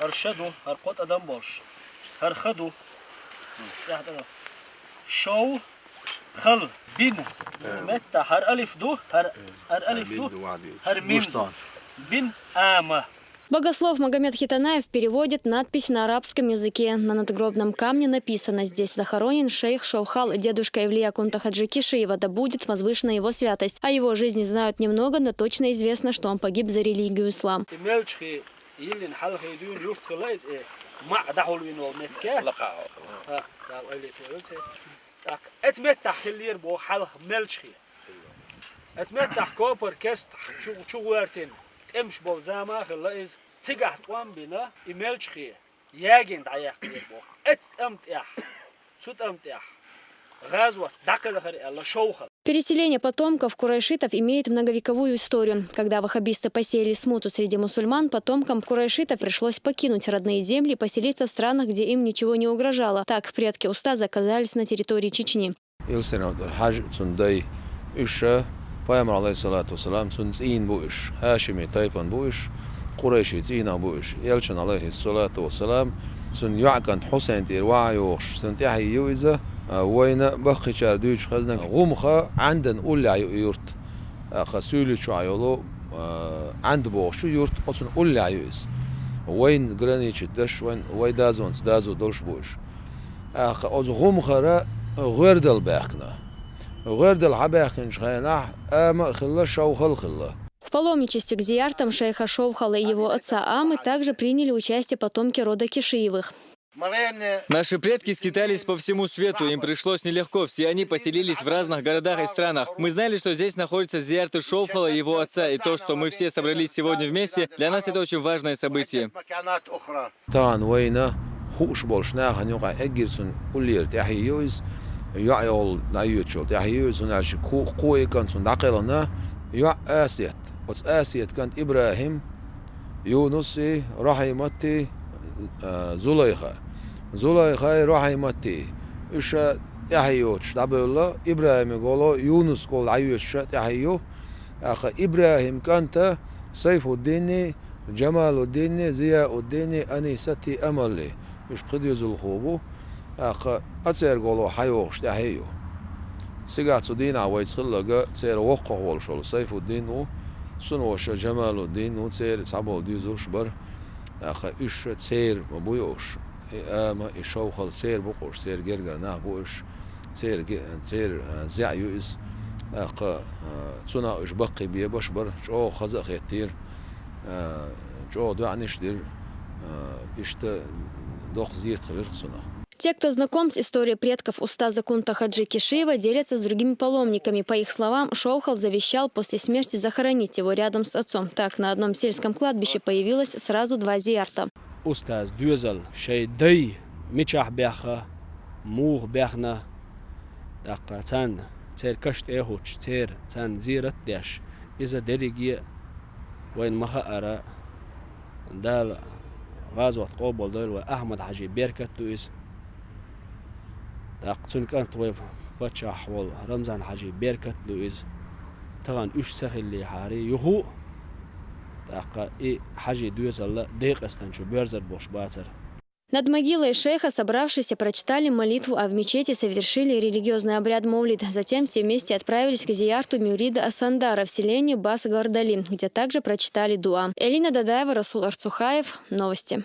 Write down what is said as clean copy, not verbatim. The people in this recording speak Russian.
هرشدو هرقط أدم بولش هرخدو شو خل بين متى هر ألف دو هر ألف دو هر ميم بين آمة. Богослов Магомед Хитанаев переводит надпись на арабском языке. На надгробном камне написано: «Здесь захоронен шейх Шаухал, дедушка Эвлия Кунта Хаджи Кишиева, да будет возвышена его святость». О его жизни знают немного, но точно известно, что он погиб за религию ислам. امش بول زما خلا از تجاه توام بنا إيميل شخية ياجين دعيق بيبوخ اتستمتع تستمتع غزوة دقل خير الله شوخ. Переселение потомков курайшитов имеет многовековую историю. Когда ваххабисты посеяли смуту среди мусульман, потомкам курайшитов пришлось покинуть родные земли и поселиться в странах, где им ничего не угрожало. Так предки устаза оказались на территории Чечни. Peygamber aleyhissalatu vesselam sun in bu iş, Haşimi tayfan bu iş, Kureyşi zina bu iş. Yelçin aleyhissalatu vesselam sun yu'kan Husayn tirwa'yoş, sun tahi yuiza وين بخي شاردوش خزنا غمخة عندن أولى يورت خسولي شو عيولو عند بوشو يورت أصلا أولى عيوز وين جرانيش الدش وين دازو دولش بوش أز غمخة را غير دل باخنا غير دل عباخن شخينا أما خلا شو خلا. В паломничестве к зияртам шейха Шаухала и его отца Амы также приняли участие потомки рода Кишиевых. Наши предки скитались по всему свету, им пришлось нелегко, все они поселились в разных городах и странах. Мы знали, что здесь находятся зиярты Шаухала и его отца, и то, что мы все собрались сегодня вместе, для нас это очень важное событие. زليخة رحمتي إيش تحيو تشتبه الله إبراهيم يقوله يونس قول عيوش تحيو أخ إبراهيم كانت سيف الدين جمال الدين زياء الدين أنيستي أملي إيش بخدي زلخوبو أخ أتصير قوله حيوش تحيو سيقات الدين عويس خلقة تصير وقع والشول سيف الدين و سنوش جمال الدين و تصير صعبه ديزل شبر أخ إيش تصير مبويوش أما يشوخل سير بقوش سير جرجر نه بوش سير زعيوز أق تصنع إش بقي بيبش بر جو خزق يتير جو دعنيش دير إشت دوخ زيت خلير تصنع. Те, кто знаком с историей предков устаза Кунта Хаджи Кишиева, делятся с другими паломниками. По их словам, Шаухал завещал после смерти захоронить его рядом с отцом. Так, на одном сельском кладбище появилось сразу два зиярта. Устаз дюзал шейдей мичах бяха мух бяхна дакка цан цер кашт эхуч цер цан зират дяш иза деригия وين مخأرا دال غازوة قوبل دول وأحمد حجي بيركت دويس داقتون كانت ويب باتشاح وال رمزان حجي بيركت دويس تغان اش سخي اللي حاري يهو داقا и حجي دويس الله ديق استنشو بيرزر بوش باتر. Над могилой шейха собравшиеся прочитали молитву, а в мечети совершили религиозный обряд Маулид. Затем все вместе отправились к зиярту Мюрида Асандара в селении Бас-Гардали, где также прочитали дуа. Элина Дадаева, Расул Арцухаев. Новости.